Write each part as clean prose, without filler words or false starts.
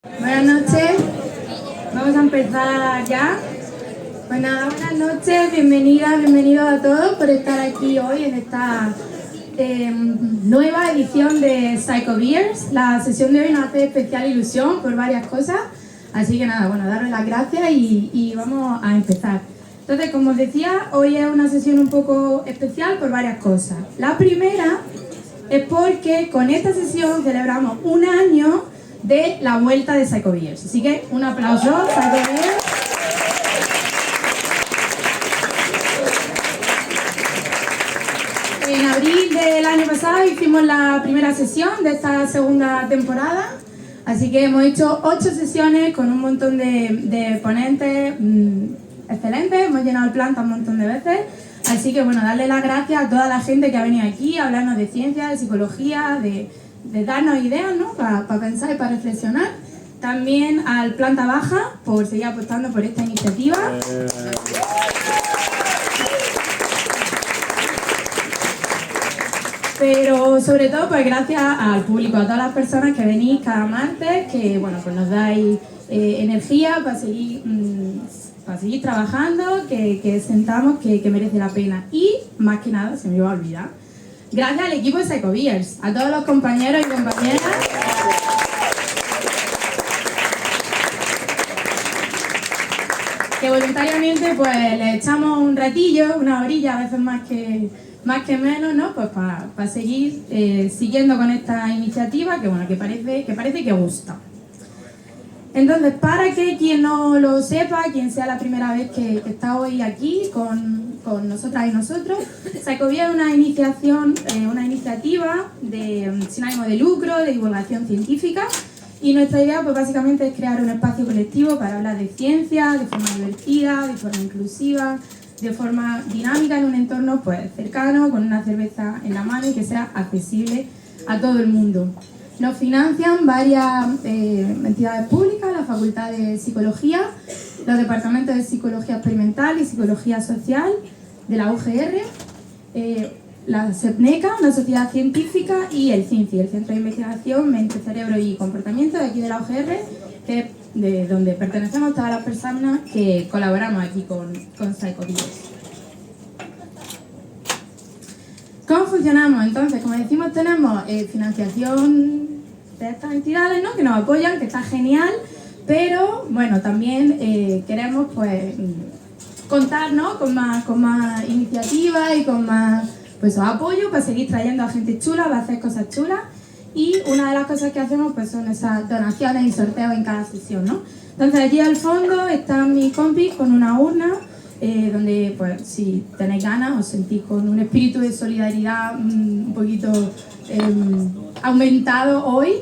Buenas noches, vamos a empezar ya. Pues nada, buenas noches, bienvenidas, bienvenidos a todos por estar aquí hoy en esta nueva edición de Psychobeers. La sesión de hoy nos hace especial ilusión por varias cosas, así que nada, bueno, daros las gracias y vamos a empezar. Entonces, como os decía, hoy es una sesión un poco especial por varias cosas. La primera es porque con esta sesión celebramos un año de la vuelta de Psychobeers. Así que un aplauso, Psychobeers. En abril del año pasado hicimos la primera sesión de esta segunda temporada. Así que hemos hecho 8 sesiones con un montón de ponentes excelentes. Hemos llenado el planta un montón de veces. Así que bueno, darle las gracias a toda la gente que ha venido aquí a hablarnos de ciencia, de psicología, de darnos ideas, ¿no? Para pensar y para reflexionar. También al Planta Baja por seguir apostando por esta iniciativa. Pero sobre todo pues gracias al público, a todas las personas que venís cada martes, que bueno, pues nos dais energía para seguir trabajando, que sentamos que merece la pena. Y más que nada, se me iba a olvidar, gracias al equipo de Psychobeers, a todos los compañeros y compañeras que voluntariamente pues le echamos un ratillo, una orilla, a veces más que menos, ¿no? Pues para seguir siguiendo con esta iniciativa que bueno, que parece que gusta. Entonces, para que quien no lo sepa, quien sea la primera vez que está hoy aquí con nosotras y nosotros, Psychobeers es una iniciativa sin ánimo de lucro, de divulgación científica, y nuestra idea pues básicamente es crear un espacio colectivo para hablar de ciencia, de forma divertida, de forma inclusiva, de forma dinámica en un entorno pues cercano, con una cerveza en la mano y que sea accesible a todo el mundo. Nos financian varias entidades públicas, la Facultad de Psicología, los departamentos de Psicología Experimental y Psicología Social de la UGR, la SEPNECA, una sociedad científica, y el CINCI, el Centro de Investigación Mente, Cerebro y Comportamiento de aquí de la UGR, que es de donde pertenecemos todas las personas que colaboramos aquí con Psychobeers. ¿Cómo funcionamos? Entonces, como decimos, tenemos financiación de estas entidades, ¿no? Que nos apoyan, que está genial, pero bueno, también queremos pues contar, ¿no? con más iniciativas y con más pues apoyo para seguir trayendo a gente chula, para hacer cosas chulas. Y una de las cosas que hacemos pues son esas donaciones y sorteos en cada sesión, ¿no? Entonces allí al fondo están mis compis con una urna donde pues si tenéis ganas, os sentís con un espíritu de solidaridad un poquito aumentado hoy,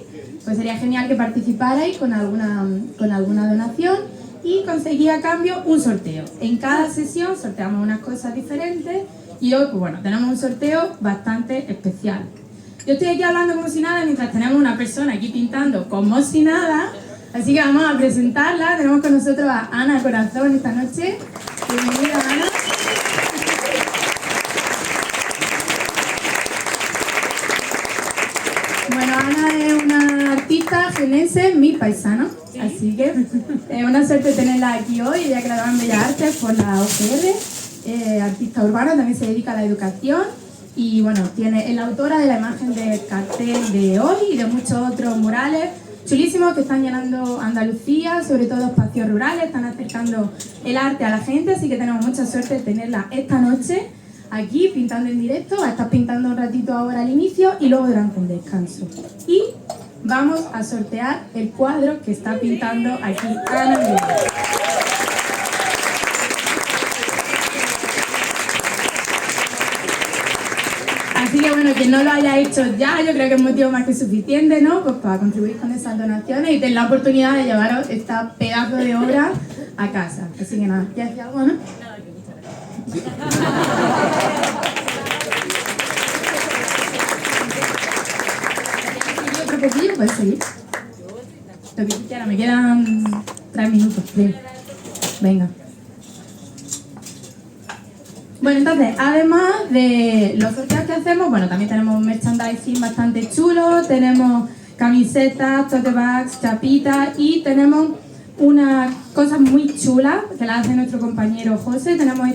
pues sería genial que participarais con alguna donación y conseguís a cambio un sorteo. En cada sesión sorteamos unas cosas diferentes y hoy pues bueno, tenemos un sorteo bastante especial. Yo estoy aquí hablando como si nada mientras tenemos una persona aquí pintando como si nada, así que vamos a presentarla. Tenemos con nosotros a Ana Corazón esta noche. Bienvenida, Ana. Bueno, Ana es una artista jienense, mi paisana, ¿sí? Así que es una suerte tenerla aquí hoy. Ella es graduada en Bellas Artes por la UGR, artista urbana, también se dedica a la educación. Y bueno, es la autora de la imagen del cartel de hoy y de muchos otros murales chulísimos que están llenando Andalucía, sobre todo espacios rurales, están acercando el arte a la gente, así que tenemos mucha suerte de tenerla esta noche aquí pintando en directo. Va a estar pintando un ratito ahora al inicio y luego durante el descanso. Y vamos a sortear el cuadro que está pintando aquí Ana. Así que bueno, quien no lo haya hecho ya, yo creo que es motivo más que suficiente, ¿no? Pues para contribuir con esas donaciones y tener la oportunidad de llevaros esta pedazo de obra a casa. Así que nada, ¿quieres decir algo, no? Nada, que muchas gracias. ¿Otro poquillo? Puedes seguir. Lo que quieras, me quedan 3 minutos. Venga. Bueno, entonces, además de los sorteos que hacemos, bueno, también tenemos un merchandising bastante chulo, tenemos camisetas, tote bags, chapitas, y tenemos unas cosas muy chulas que las hace nuestro compañero José. Tenemos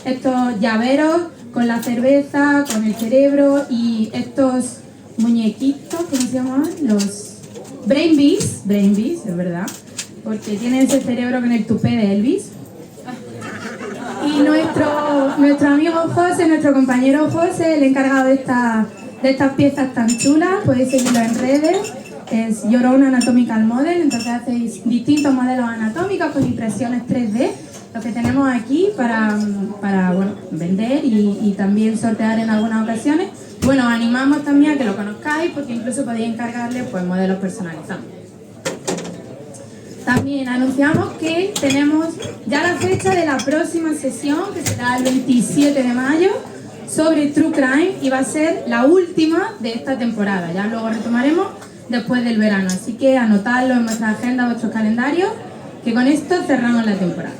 estos llaveros con la cerveza, con el cerebro, y estos muñequitos, ¿cómo se llaman? Los Brain Bees, es verdad, porque tienen ese cerebro con el tupé de Elvis. Y nuestro amigo José, nuestro compañero José, el encargado de estas piezas tan chulas. Podéis seguirlo en redes, es Your Own Anatomical Model. Entonces hacéis distintos modelos anatómicos con impresiones 3D, los que tenemos aquí para bueno, vender y también sortear en algunas ocasiones. Bueno, os animamos también a que lo conozcáis, porque incluso podéis encargarle pues modelos personalizados. También anunciamos que tenemos ya la fecha de la próxima sesión, que será el 27 de mayo, sobre True Crime, y va a ser la última de esta temporada. Ya luego retomaremos después del verano, así que anotadlo en vuestra agenda, vuestros calendarios, que con esto cerramos la temporada.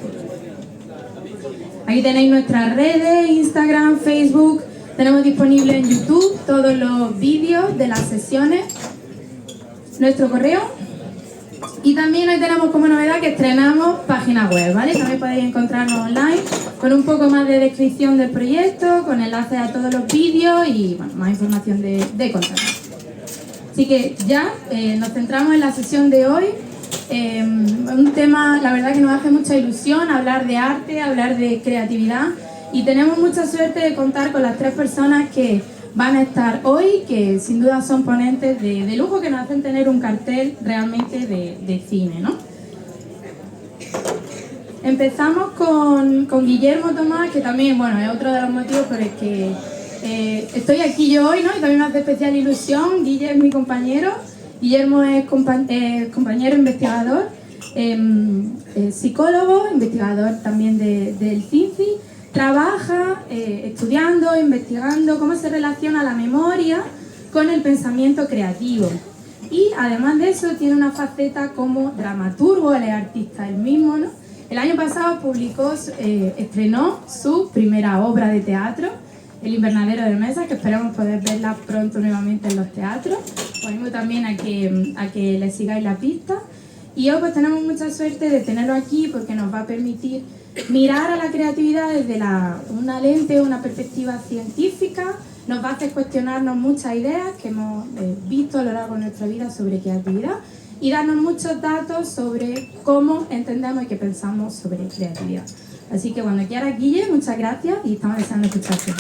Aquí tenéis nuestras redes, Instagram, Facebook, tenemos disponible en YouTube todos los vídeos de las sesiones, nuestro correo. Y también hoy tenemos como novedad que estrenamos página web, ¿vale? También podéis encontrarnos online con un poco más de descripción del proyecto, con enlaces a todos los vídeos y bueno, más información de contacto. Así que ya nos centramos en la sesión de hoy. Un tema, la verdad, que nos hace mucha ilusión, hablar de arte, hablar de creatividad, y tenemos mucha suerte de contar con las tres personas que van a estar hoy, que sin duda son ponentes de lujo, que nos hacen tener un cartel realmente de cine, ¿no? Empezamos con Guillermo Tomás, que también, bueno, es otro de los motivos por el que estoy aquí yo hoy, ¿no? Y también me hace especial ilusión. Guillermo es mi compañero. Guillermo es compañero investigador, psicólogo, investigador también del CINCI. Trabaja estudiando, investigando cómo se relaciona la memoria con el pensamiento creativo. Y además de eso tiene una faceta como dramaturgo, él es artista él mismo, ¿no? El año pasado estrenó su primera obra de teatro, El invernadero de Mesa, que esperamos poder verla pronto nuevamente en los teatros. Os animo también a que le sigáis la pista. Y hoy pues tenemos mucha suerte de tenerlo aquí, porque nos va a permitir mirar a la creatividad desde una lente, una perspectiva científica. Nos va a hacer cuestionarnos muchas ideas que hemos visto a lo largo de nuestra vida sobre creatividad, y darnos muchos datos sobre cómo entendemos y qué pensamos sobre creatividad. Así que cuando quieras, Guille, muchas gracias y estamos deseando escucharte.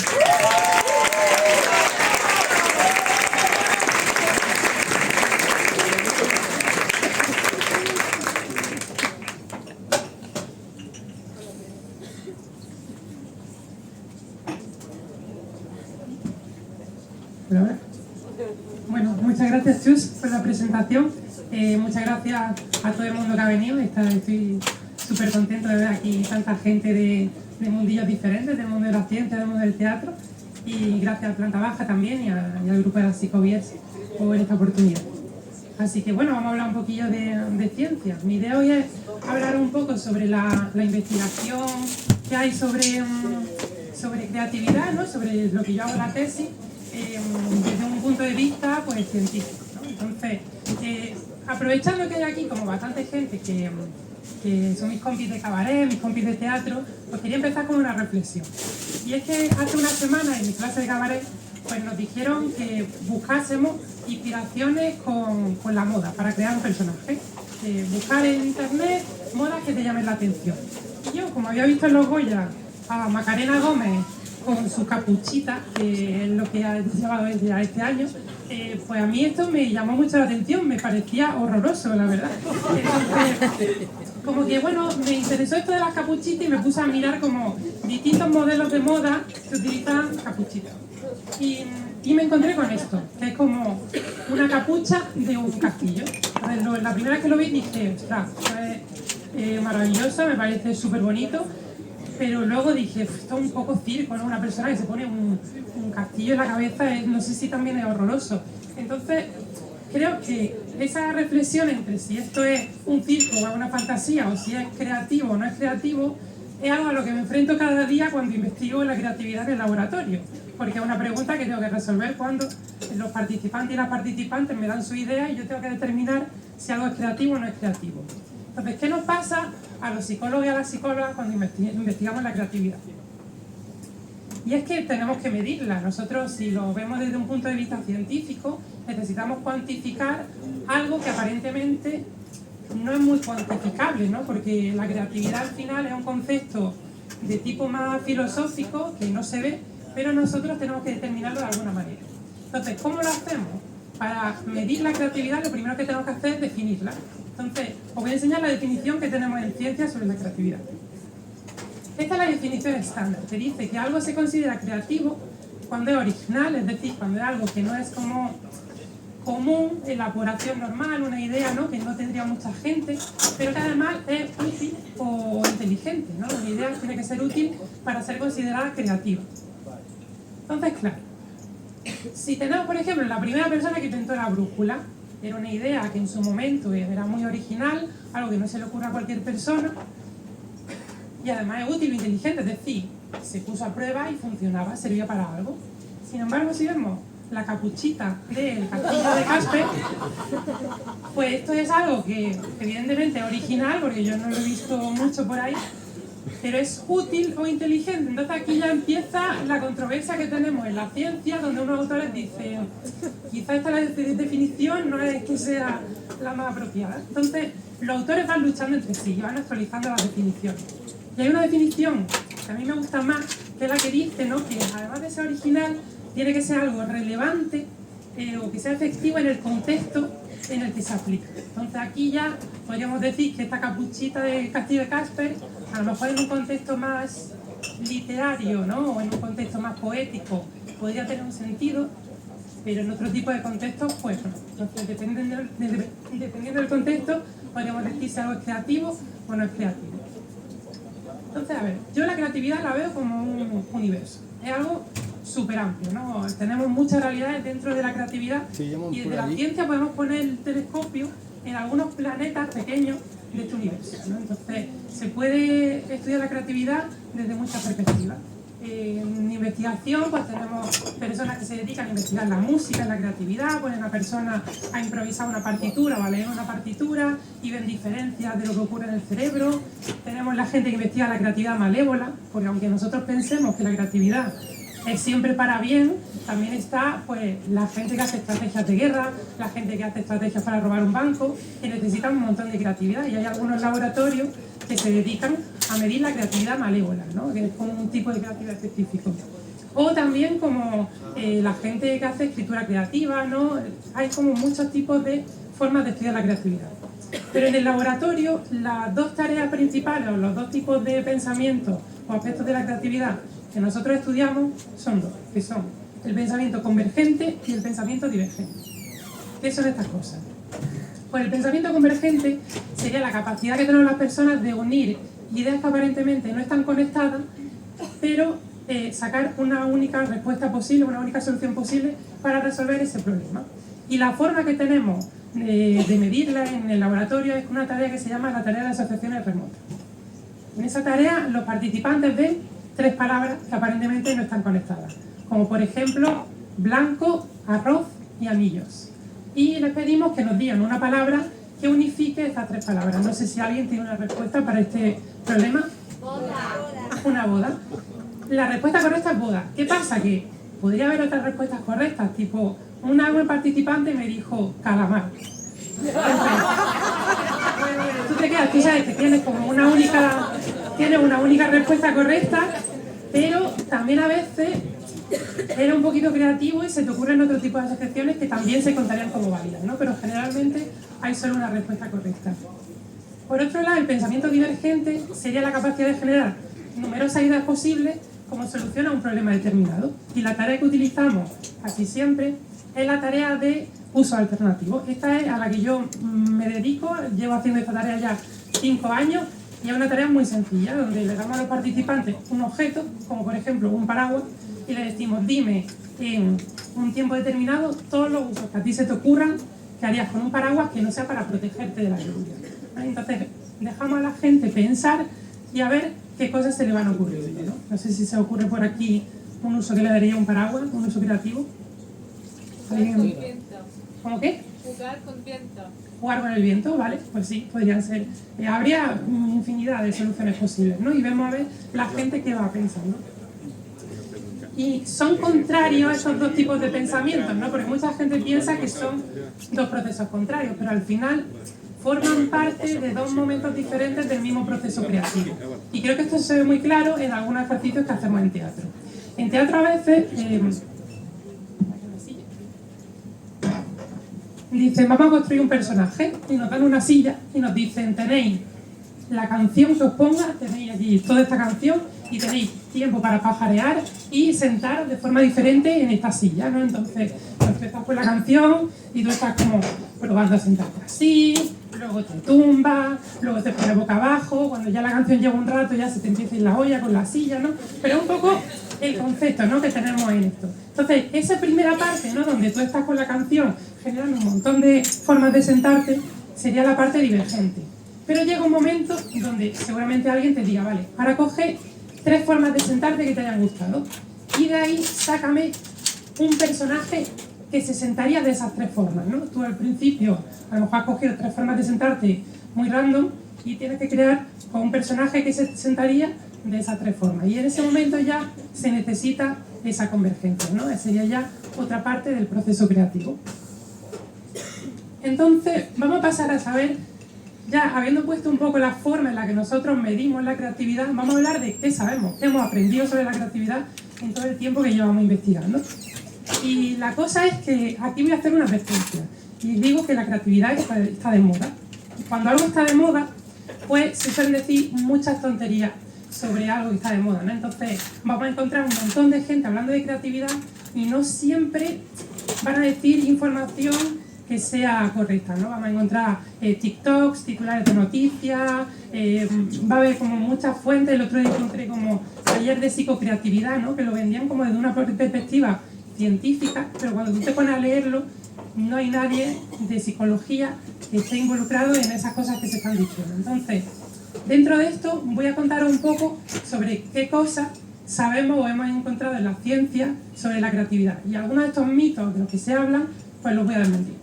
Bueno, muchas gracias, Chus, por la presentación. Muchas gracias a todo el mundo que ha venido. Estoy súper contento de ver aquí tanta gente de mundillos diferentes, del mundo de la ciencia, del mundo del teatro. Y gracias a Planta Baja también y al grupo de la Psicobies por esta oportunidad. Así que bueno, vamos a hablar un poquillo de ciencia. Mi idea hoy es hablar un poco sobre la investigación que hay sobre creatividad, ¿no? Sobre lo que yo hago en la tesis, desde un punto de vista pues científico, ¿no? Entonces, aprovechando que hay aquí como bastante gente que son mis compis de cabaret, mis compis de teatro, pues quería empezar con una reflexión. Y es que hace una semana en mi clase de cabaret pues nos dijeron que buscásemos inspiraciones con la moda para crear un personaje. Buscar en internet modas que te llamen la atención. Y yo, como había visto en los Goya a Macarena Gómez con su capuchita, que es lo que ha llevado ella este año, pues a mí esto me llamó mucho la atención, me parecía horroroso, la verdad. Entonces, como que bueno, me interesó esto de las capuchitas y me puse a mirar como distintos modelos de moda que utilizan capuchitas. Y me encontré con esto, que es como una capucha de un castillo. Entonces, la primera vez que lo vi dije, ostras, es maravilloso, me parece súper bonito. Pero luego dije, esto es un poco circo, ¿no? Una persona que se pone un castillo en la cabeza, no sé si también es horroroso. Entonces, creo que esa reflexión entre si esto es un circo o es una fantasía, o si es creativo o no es creativo, es algo a lo que me enfrento cada día cuando investigo la creatividad en el laboratorio. porque es una pregunta que tengo que resolver cuando los participantes y las participantes me dan su idea y yo tengo que determinar si algo es creativo o no es creativo. Entonces, ¿qué nos pasa a los psicólogos y a las psicólogas cuando investigamos la creatividad? Y es que tenemos que medirla. Nosotros, si lo vemos desde un punto de vista científico, necesitamos cuantificar algo que aparentemente no es muy cuantificable, ¿no? Porque la creatividad al final es un concepto de tipo más filosófico que no se ve, pero nosotros tenemos que determinarlo de alguna manera. Entonces, ¿cómo lo hacemos? Para medir la creatividad, lo primero que tenemos que hacer es definirla. Entonces, os voy a enseñar la definición que tenemos en ciencia sobre la creatividad. Esta es la definición estándar, que dice que algo se considera creativo cuando es original, es decir, cuando es algo que no es como común, elaboración normal, una idea, ¿no?, que no tendría mucha gente, pero que además es útil o inteligente, ¿no? Una idea tiene que ser útil para ser considerada creativa. Entonces, claro, si tenemos, por ejemplo, la primera persona que inventó la brújula, era una idea que en su momento era muy original, algo que no se le ocurre a cualquier persona, y además es útil e inteligente, es decir, se puso a prueba y funcionaba, servía para algo. Sin embargo, si vemos la capuchita del castillo de Casper, pues esto es algo que evidentemente es original, porque yo no lo he visto mucho por ahí, pero es útil o inteligente. Entonces aquí ya empieza la controversia que tenemos en la ciencia, donde unos autores dicen, quizá esta definición no es que sea la más apropiada. Entonces los autores van luchando entre sí y van actualizando las definiciones. Y hay una definición que a mí me gusta más, que es la que dice, ¿no?, que además de ser original, tiene que ser algo relevante o que sea efectivo en el contexto en el que se aplica. Entonces aquí ya podríamos decir que esta capuchita de Castillo de Casper, a lo mejor en un contexto más literario, ¿no?, o en un contexto más poético, podría tener un sentido, pero en otro tipo de contextos, pues no. Entonces, dependiendo del contexto, podríamos decir si algo es creativo o no es creativo. Entonces, a ver, yo la creatividad la veo como un universo. Es algo súper amplio, ¿no? Tenemos muchas realidades dentro de la creatividad y desde la ciencia podemos poner el telescopio en algunos planetas pequeños de este universo, ¿no? Entonces, se puede estudiar la creatividad desde muchas perspectivas. En investigación, pues tenemos personas que se dedican a investigar la música, la creatividad, ponen a una persona a improvisar una partitura o a leer una partitura y ven diferencias de lo que ocurre en el cerebro. Tenemos la gente que investiga la creatividad malévola, porque aunque nosotros pensemos que la creatividad es siempre para bien, también está pues la gente que hace estrategias de guerra, la gente que hace estrategias para robar un banco, que necesitan un montón de creatividad, y hay algunos laboratorios que se dedican a medir la creatividad malévola, ¿no?, que es como un tipo de creatividad específico. O también como la gente que hace escritura creativa, ¿no? Hay como muchos tipos de formas de estudiar la creatividad. Pero en el laboratorio, las dos tareas principales o los dos tipos de pensamiento o aspectos de la creatividad que nosotros estudiamos son dos, que son el pensamiento convergente y el pensamiento divergente. ¿Qué son estas cosas? Pues el pensamiento convergente sería la capacidad que tenemos las personas de unir ideas que aparentemente no están conectadas, pero sacar una única respuesta posible, una única solución posible para resolver ese problema. Y la forma que tenemos de medirla en el laboratorio es una tarea que se llama la tarea de asociaciones remotas. En esa tarea los participantes ven 3 palabras que aparentemente no están conectadas, como por ejemplo blanco, arroz y anillos. Y les pedimos que nos digan una palabra que unifique estas 3 palabras. No sé si alguien tiene una respuesta para este problema. Boda. Una boda. La respuesta correcta es boda. ¿Qué pasa? Que podría haber otras respuestas correctas, tipo, una participante me dijo calamar. Tú te quedas, tú sabes que tienes como una única respuesta correcta, pero también a veces eres un poquito creativo y se te ocurren otro tipo de asociaciones que también se contarían como válidas, ¿no? Pero generalmente hay solo una respuesta correcta. Por otro lado, el pensamiento divergente sería la capacidad de generar numerosas ideas posibles como solución a un problema determinado. Y la tarea que utilizamos casi siempre es la tarea de uso alternativo. Esta es a la que yo me dedico, llevo haciendo esta tarea ya 5 años y es una tarea muy sencilla, donde le damos a los participantes un objeto, como por ejemplo un paraguas, y le decimos, dime en un tiempo determinado todos los usos que a ti se te ocurran que harías con un paraguas que no sea para protegerte de la lluvia. Entonces dejamos a la gente pensar y a ver qué cosas se le van ocurriendo, ¿no? No sé si se ocurre por aquí un uso que le daría a un paraguas, un uso creativo. ¿Alguien? ¿Cómo qué? Jugar con viento. Jugar con el viento, ¿vale? Pues sí, podrían ser. Habría infinidad de soluciones posibles, ¿no? Y vemos a ver la gente que va pensando. Y son contrarios a esos dos tipos de pensamientos, ¿no? Porque mucha gente piensa que son dos procesos contrarios, pero al final forman parte de dos momentos diferentes del mismo proceso creativo. Y creo que esto se ve muy claro en algunos ejercicios que hacemos en teatro. En teatro a veces dicen, vamos a construir un personaje, y nos dan una silla y nos dicen, tenéis la canción que os ponga, tenéis aquí toda esta canción y tenéis tiempo para pajarear y sentaros de forma diferente en esta silla, ¿no? Entonces, empezás con la canción y tú estás como probando a sentarte así, luego te tumbas, luego te pones boca abajo, cuando ya la canción lleva un rato ya se te empieza a ir la olla con la silla, ¿no? Pero un poco el concepto, ¿no?, que tenemos en esto. Entonces, esa primera parte, ¿no?, donde tú estás con la canción generando un montón de formas de sentarte, sería la parte divergente. Pero llega un momento donde seguramente alguien te diga, vale, ahora coge 3 formas de sentarte que te hayan gustado y de ahí sácame un personaje que se sentaría de esas 3 formas, ¿no? Tú al principio a lo mejor has cogido 3 formas de sentarte muy random y tienes que crear con un personaje que se sentaría de esas 3 formas. Y en ese momento ya se necesita esa convergencia, ¿no? Esa sería ya otra parte del proceso creativo. Entonces, vamos a pasar a saber, ya habiendo puesto un poco la forma en la que nosotros medimos la creatividad, vamos a hablar de qué sabemos, qué hemos aprendido sobre la creatividad en todo el tiempo que llevamos investigando. Y la cosa es que aquí voy a hacer una advertencia. Y digo que la creatividad está de moda. Cuando algo está de moda, pues se suelen decir muchas tonterías sobre algo que está de moda, ¿no? Entonces vamos a encontrar un montón de gente hablando de creatividad y no siempre van a decir información que sea correcta, ¿no? Vamos a encontrar TikToks, titulares de noticias, va a haber como muchas fuentes. El otro día encontré como taller de psicocreatividad, ¿no?, que lo vendían como desde una perspectiva científica, pero cuando tú te pones a leerlo no hay nadie de psicología que esté involucrado en esas cosas que se están diciendo. Entonces, dentro de esto voy a contar un poco sobre qué cosas sabemos o hemos encontrado en la ciencia sobre la creatividad. Y algunos de estos mitos de los que se hablan, pues los voy a desmentir.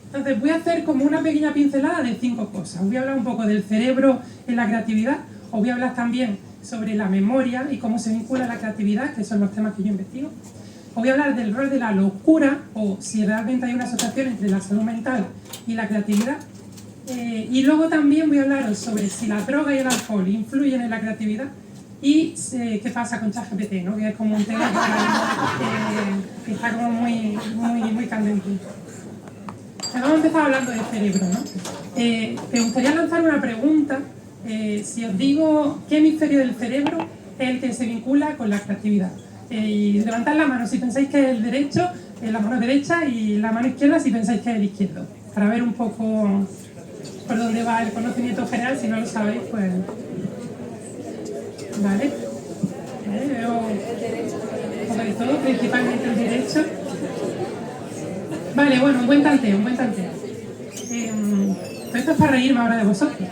Entonces voy a hacer como una pequeña pincelada de 5 cosas. Voy a hablar un poco del cerebro en la creatividad, os voy a hablar también sobre la memoria y cómo se vincula la creatividad, que son los temas que yo investigo. Os voy a hablar del rol de la locura, o si realmente hay una asociación entre la salud mental y la creatividad. Y luego también voy a hablaros sobre si la droga y el alcohol influyen en la creatividad y qué pasa con ChatGPT, ¿no?, que es como un tema que está como muy candente. Vamos a empezar hablando del cerebro, ¿no? Me gustaría lanzar una pregunta. Si os digo qué hemisferio del cerebro es el que se vincula con la creatividad. Y levantad la mano si pensáis que es el derecho, la mano derecha, y la mano izquierda si pensáis que es el izquierdo. Para ver un poco por dónde va el conocimiento general, si no lo sabéis, pues... Vale. Veo un poco de todo, principalmente el derecho. Vale, bueno, un buen tanteo, un buen tanteo. Esto es para reírme ahora de vosotros.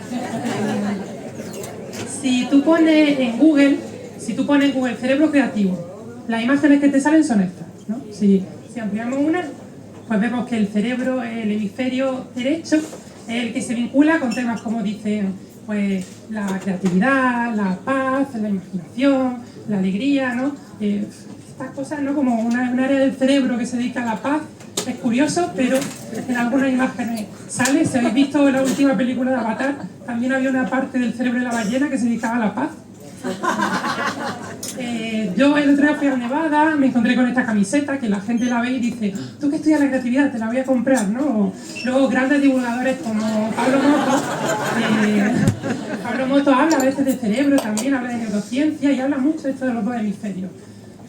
Si tú pones en Google cerebro creativo, las imágenes que te salen son estas, ¿no? Si ampliamos una, pues vemos que el cerebro, el hemisferio derecho, es el que se vincula con temas como dicen, pues la creatividad, la paz, la imaginación, la alegría, ¿no? Estas cosas, ¿no? Como un área del cerebro que se dedica a la paz. Es curioso, pero en algunas imágenes sale. Si habéis visto la última película de Avatar, también había una parte del cerebro de la ballena que se dedicaba a la paz. Yo el otro día fui a Nevada, me encontré con esta camiseta que la gente la ve y dice, tú que estudias la creatividad, te la voy a comprar, ¿no? Luego grandes divulgadores como Pablo Moto, Pablo Moto habla a veces de cerebro, también habla de neurociencia y habla mucho de esto de los 2 hemisferios.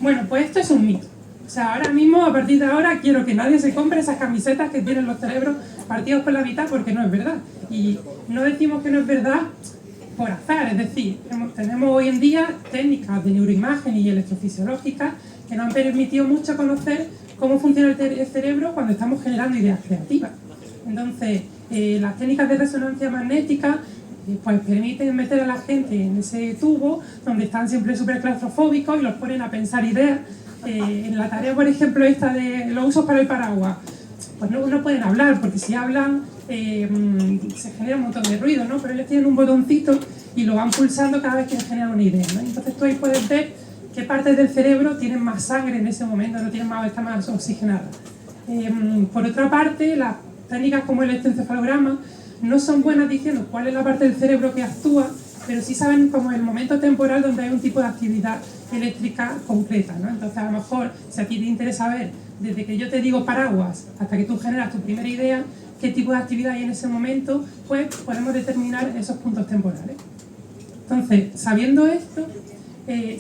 Bueno, pues esto es un mito. O sea, ahora mismo, a partir de ahora, quiero que nadie se compre esas camisetas que tienen los cerebros partidos por la mitad, porque no es verdad. Y no decimos que no es verdad por azar, es decir, tenemos hoy en día técnicas de neuroimagen y electrofisiológicas que nos han permitido mucho conocer cómo funciona el cerebro cuando estamos generando ideas creativas. Entonces, las técnicas de resonancia magnética pues permiten meter a la gente en ese tubo donde están siempre súper claustrofóbicos y los ponen a pensar ideas. En la tarea, por ejemplo, esta de los usos para el paraguas, pues no pueden hablar, porque si hablan se genera un montón de ruido, ¿no? Pero ellos tienen un botoncito y lo van pulsando cada vez que generan una idea, ¿no? Entonces tú ahí puedes ver qué partes del cerebro tienen más sangre en ese momento, no tienen más, están más oxigenadas. Por otra parte, las técnicas como el electroencefalograma no son buenas diciendo cuál es la parte del cerebro que actúa, pero sí saben como el momento temporal donde hay un tipo de actividad eléctrica concreta, ¿no? Entonces, a lo mejor, si a ti te interesa ver desde que yo te digo paraguas hasta que tú generas tu primera idea, qué tipo de actividad hay en ese momento, pues podemos determinar esos puntos temporales. Entonces, sabiendo esto,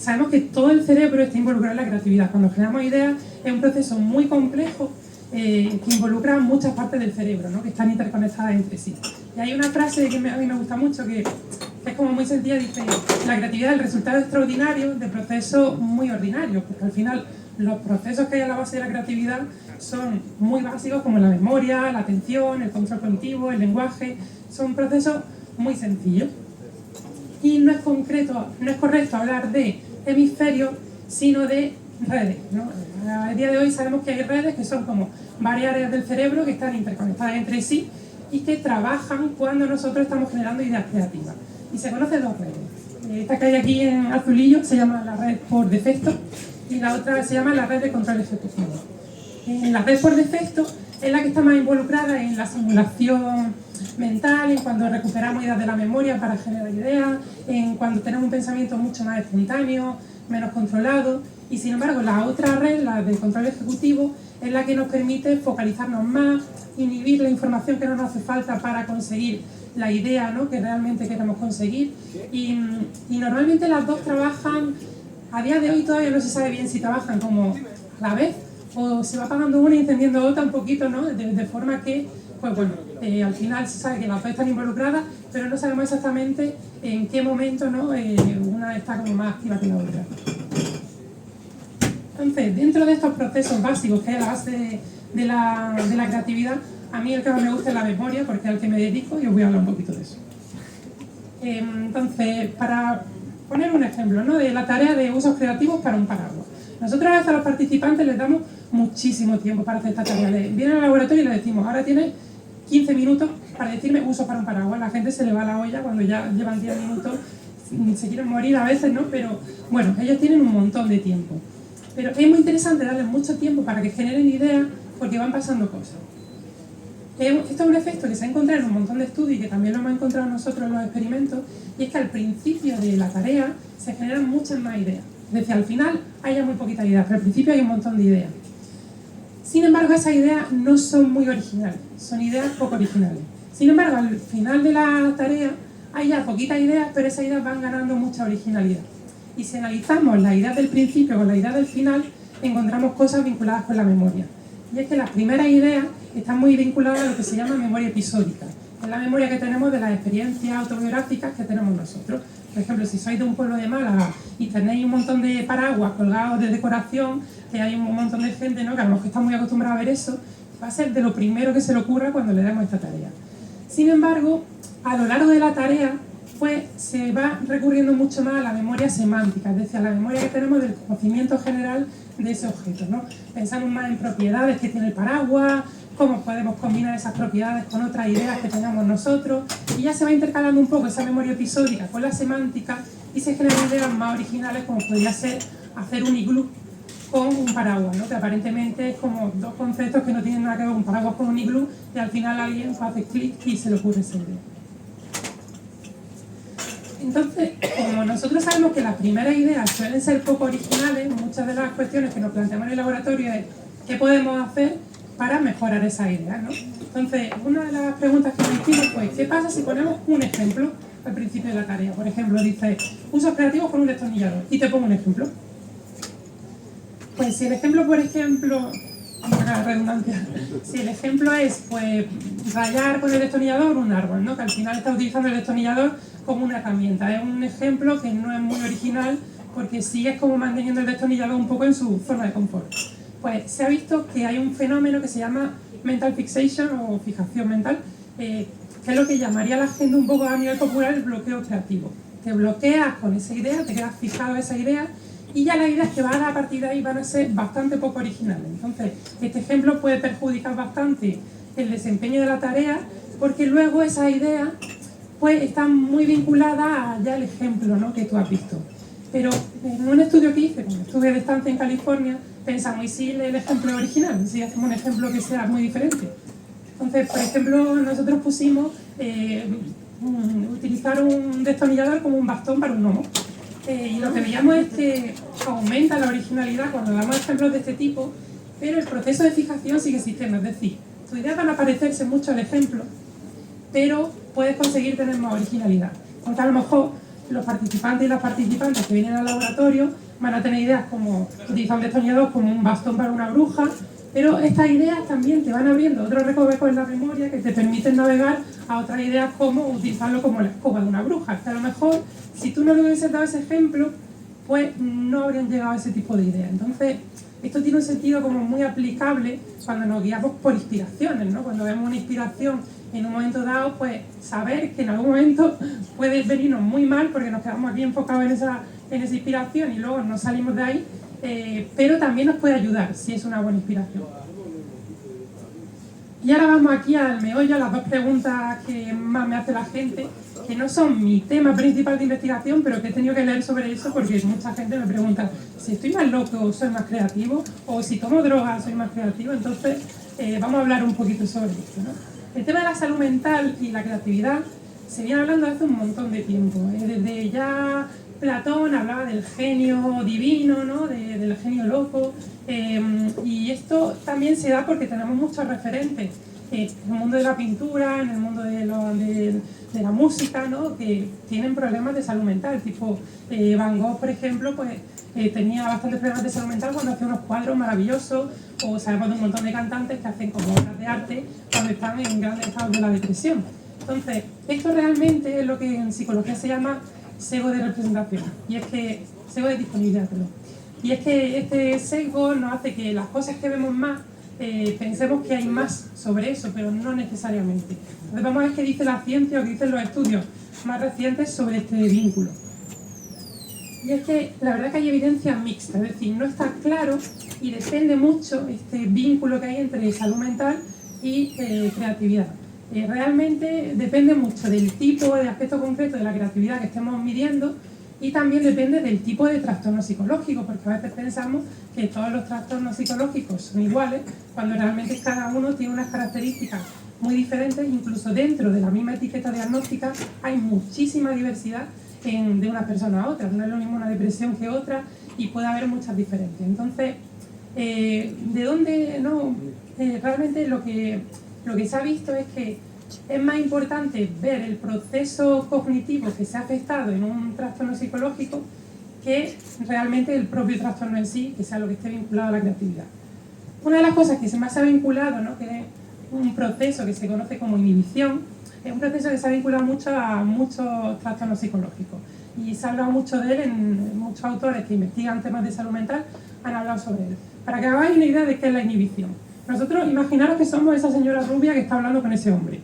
sabemos que todo el cerebro está involucrado en la creatividad. Cuando generamos ideas es un proceso muy complejo que involucra muchas partes del cerebro, ¿no? Que están interconectadas entre sí. Y hay una frase que a mí me gusta mucho que es como muy sencilla, dice: la creatividad es el resultado extraordinario de procesos muy ordinarios, porque al final los procesos que hay a la base de la creatividad son muy básicos, como la memoria, la atención, el control cognitivo, el lenguaje. Son procesos muy sencillos. Y no es correcto hablar de hemisferios, sino de redes, ¿no? A día de hoy sabemos que hay redes que son como varias áreas del cerebro que están interconectadas entre sí y que trabajan cuando nosotros estamos generando ideas creativas. Y se conocen dos redes. Esta que hay aquí en azulillo se llama la red por defecto y la otra se llama la red de control ejecutivo. La red por defecto es la que está más involucrada en la simulación mental, en cuando recuperamos ideas de la memoria para generar ideas, en cuando tenemos un pensamiento mucho más espontáneo, menos controlado. Y sin embargo, la otra red, la de control ejecutivo, es la que nos permite focalizarnos más, inhibir la información que no nos hace falta para conseguir la idea, ¿no?, que realmente queremos conseguir. Y normalmente las dos trabajan, a día de hoy todavía no se sabe bien si trabajan como a la vez o se va apagando una y encendiendo otra un poquito, ¿no?, de forma que, pues bueno, al final se sabe que las dos están involucradas, pero no sabemos exactamente en qué momento, ¿no?, una está como más activa que la otra. Entonces, dentro de estos procesos básicos que hay a la base de la creatividad, a mí el que más me gusta es la memoria, porque es al que me dedico y os voy a hablar un poquito de eso. Entonces, para poner un ejemplo, ¿no?, de la tarea de usos creativos para un paraguas. Nosotros a veces a los participantes les damos muchísimo tiempo para hacer esta tarea. Vienen al laboratorio y les decimos: ahora tienes 15 minutos para decirme usos para un paraguas. La gente se le va a la olla cuando ya llevan 10 minutos, se quieren morir a veces, ¿no? Pero bueno, ellos tienen un montón de tiempo. Pero es muy interesante darles mucho tiempo para que generen ideas, porque van pasando cosas. Esto es un efecto que se ha encontrado en un montón de estudios y que también lo hemos encontrado nosotros en los experimentos, y es que al principio de la tarea se generan muchas más ideas. Es decir, al final hay ya muy poquitas ideas, pero al principio hay un montón de ideas. Sin embargo, esas ideas no son muy originales, son ideas poco originales. Sin embargo, al final de la tarea hay ya poquitas ideas, pero esas ideas van ganando mucha originalidad. Y si analizamos las ideas del principio con las ideas del final, encontramos cosas vinculadas con la memoria. Y es que las primeras ideas están muy vinculadas a lo que se llama memoria episódica. Es la memoria que tenemos de las experiencias autobiográficas que tenemos nosotros. Por ejemplo, si sois de un pueblo de Málaga y tenéis un montón de paraguas colgados de decoración, que hay un montón de gente, ¿no?, que a lo mejor está muy acostumbrada a ver eso, va a ser de lo primero que se le ocurra cuando le demos esta tarea. Sin embargo, a lo largo de la tarea, pues se va recurriendo mucho más a la memoria semántica, es decir, a la memoria que tenemos del conocimiento general de ese objeto, ¿no? Pensamos más en propiedades que tiene el paraguas, cómo podemos combinar esas propiedades con otras ideas que tengamos nosotros, y ya se va intercalando un poco esa memoria episódica con la semántica y se generan ideas más originales, como podría ser hacer un iglú con un paraguas, ¿no?, que aparentemente es como dos conceptos que no tienen nada que ver, un paraguas con un iglú, y al final alguien hace clic y se le ocurre esa idea. Entonces, como nosotros sabemos que las primeras ideas suelen ser poco originales, muchas de las cuestiones que nos planteamos en el laboratorio es ¿qué podemos hacer para mejorar esas ideas, ¿no? Entonces, una de las preguntas que me hicimos fue: ¿qué pasa si ponemos un ejemplo al principio de la tarea? Por ejemplo, dice usos creativos con un destornillador, y te pongo un ejemplo. Pues si el ejemplo, por ejemplo, la redundancia, si el ejemplo es, pues, rayar con el destornillador un árbol, ¿no?, que al final está utilizando el destornillador como una herramienta. Es un ejemplo que no es muy original, porque sigues como manteniendo el destornillador un poco en su zona de confort. Pues se ha visto que hay un fenómeno que se llama mental fixation o fijación mental, que que es lo que llamaría la gente un poco a nivel popular el bloqueo creativo. Te bloqueas con esa idea, te quedas fijado a esa idea y ya las ideas que van a partir de ahí van a ser bastante poco originales. Entonces, este ejemplo puede perjudicar bastante el desempeño de la tarea porque luego esas ideas pues están muy vinculadas a ya el ejemplo, ¿no?, que tú has visto. Pero en un estudio que hice, cuando estuve de estancia en California, pensamos, ¿y si el ejemplo es original? ¿Si hacemos un ejemplo que sea muy diferente? Entonces, por ejemplo, nosotros pusimos utilizar un destornillador como un bastón para un gnomo. Y lo que veíamos es que aumenta la originalidad cuando damos ejemplos de este tipo, pero el proceso de fijación sigue existiendo. Es decir, tus ideas van a parecerse mucho al ejemplo, pero puedes conseguir tener más originalidad. Porque a lo mejor los participantes y las participantes que vienen al laboratorio van a tener ideas como utilizar un destornillador como un bastón para una bruja, pero estas ideas también te van abriendo otros recovecos en la memoria que te permiten navegar a otras ideas como utilizarlo como la escoba de una bruja, que a lo mejor si tú no le hubieses dado ese ejemplo, pues no habrían llegado a ese tipo de ideas. Entonces, esto tiene un sentido como muy aplicable cuando nos guiamos por inspiraciones, ¿no? Cuando vemos una inspiración en un momento dado, pues saber que en algún momento puede venirnos muy mal porque nos quedamos aquí enfocados en esa inspiración y luego no salimos de ahí, pero también nos puede ayudar si es una buena inspiración. Y ahora vamos aquí al meollo, a las dos preguntas que más me hace la gente, que no son mi tema principal de investigación, pero que he tenido que leer sobre eso porque mucha gente me pregunta si estoy más loco soy más creativo, o si tomo drogas soy más creativo. Entonces vamos a hablar un poquito sobre esto, ¿no? El tema de la salud mental y la creatividad se viene hablando hace un montón de tiempo. Desde ya Platón hablaba del genio divino, ¿no?, del genio loco, y esto también se da porque tenemos muchos referentes en el mundo de la pintura, en el mundo de la música, ¿no?, que tienen problemas de salud mental, tipo Van Gogh, por ejemplo, pues tenía bastantes problemas de salud mental cuando hacía unos cuadros maravillosos, o sabemos de un montón de cantantes que hacen como obras de arte cuando están en grandes estados de la depresión. Entonces, esto realmente es lo que en psicología se llama sesgo de representación, y es que sesgo de disponibilidad, perdón. Y es que este sesgo nos hace que las cosas que vemos más pensemos que hay más sobre eso, pero no necesariamente. Entonces vamos a ver qué dice la ciencia o qué dicen los estudios más recientes sobre este vínculo. Y es que la verdad que hay evidencia mixta, es decir, no está claro y depende mucho este vínculo que hay entre salud mental y creatividad. Realmente depende mucho del tipo de aspecto concreto de la creatividad que estemos midiendo y también depende del tipo de trastorno psicológico, porque a veces pensamos que todos los trastornos psicológicos son iguales, cuando realmente cada uno tiene unas características muy diferentes. Incluso dentro de la misma etiqueta diagnóstica hay muchísima diversidad de una persona a otra. No es lo mismo una depresión que otra y puede haber muchas diferencias. Entonces, ¿de dónde no? Realmente lo que se ha visto es que es más importante ver el proceso cognitivo que se ha afectado en un trastorno psicológico que realmente el propio trastorno en sí, que sea lo que esté vinculado a la creatividad. Una de las cosas que más se ha vinculado, ¿no?, que es un proceso que se conoce como inhibición, es un proceso que se ha vinculado mucho a muchos trastornos psicológicos y se ha hablado mucho de él en muchos autores que investigan temas de salud mental han hablado sobre él. Para que hagáis una idea de qué es la inhibición, nosotros imaginaros que somos esa señora rubia que está hablando con ese hombre.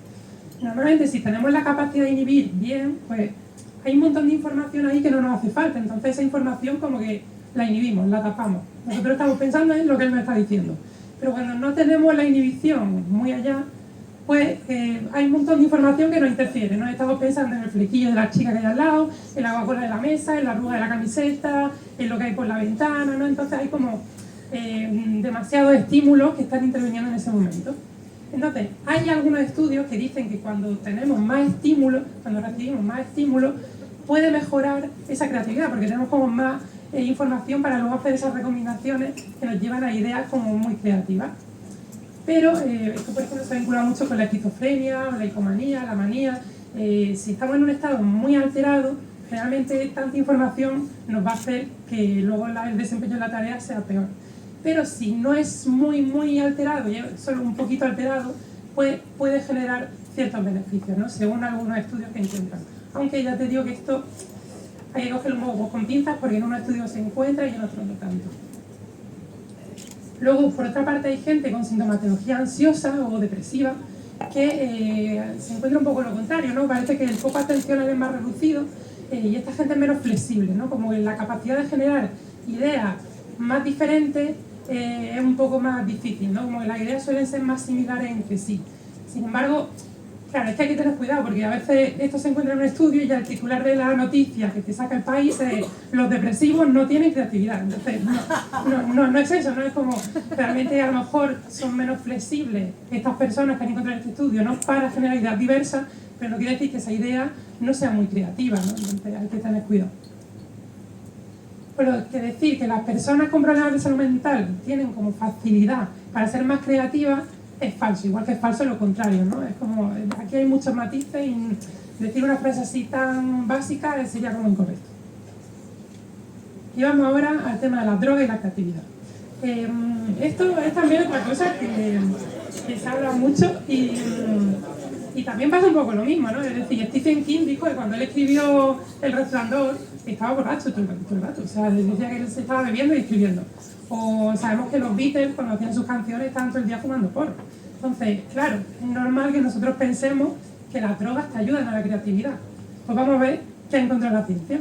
Normalmente si tenemos la capacidad de inhibir bien, pues hay un montón de información ahí que no nos hace falta, entonces esa información como que la inhibimos, la tapamos. Nosotros estamos pensando en lo que él nos está diciendo, pero cuando no tenemos la inhibición muy allá, pues hay un montón de información que nos interfiere, ¿no? Estamos pensando en el flequillo de la chica que hay al lado, en la Coca-Cola de la mesa, en la arruga de la camiseta, en lo que hay por la ventana, ¿no? Entonces hay como demasiados estímulos que están interviniendo en ese momento. Entonces, hay algunos estudios que dicen que cuando tenemos más estímulos, cuando recibimos más estímulos, puede mejorar esa creatividad, porque tenemos como más información para luego hacer esas recomendaciones que nos llevan a ideas como muy creativas. Pero esto, por ejemplo, se vincula mucho con la esquizofrenia, la hipomanía, la manía. Si estamos en un estado muy alterado, realmente tanta información nos va a hacer que luego el desempeño de la tarea sea peor. Pero si no es muy alterado, y solo un poquito alterado, pues puede generar ciertos beneficios, ¿no?, según algunos estudios que encuentran. Aunque ya te digo que esto hay que cogerlo un poco con pinzas porque en unos estudios se encuentra y en otros no tanto. Luego, por otra parte, hay gente con sintomatología ansiosa o depresiva que se encuentra un poco lo contrario, ¿no? Parece que el foco atencional es más reducido y esta gente es menos flexible, ¿no? Como que la capacidad de generar ideas más diferentes es un poco más difícil, ¿no? Como que las ideas suelen ser más similares entre sí. Sin embargo, claro, es que hay que tener cuidado porque a veces esto se encuentra en un estudio y ya el titular de la noticia que te saca el país es los depresivos no tienen creatividad. Entonces, no es eso, no es como realmente a lo mejor son menos flexibles estas personas que han encontrado en este estudio, ¿no? Para generar ideas diversas, pero no quiere decir que esa idea no sea muy creativa, ¿no? Entonces hay que tener cuidado. Pero que decir que las personas con problemas de salud mental tienen como facilidad para ser más creativas es falso, igual que es falso lo contrario, ¿no? Es como, aquí hay muchos matices y decir una frase así tan básica sería como incorrecto. Y vamos ahora al tema de la droga y la creatividad. Esto es también otra cosa que se habla mucho y también pasa un poco lo mismo, ¿no? Es decir, Stephen King dijo que cuando él escribió El Resplandor estaba borracho todo el rato, o sea, decía que él se estaba bebiendo y escribiendo. O sabemos que los Beatles, cuando hacían sus canciones, estaban todo el día fumando porro. Entonces, claro, es normal que nosotros pensemos que las drogas te ayudan a la creatividad. Pues vamos a ver qué ha encontrado la ciencia.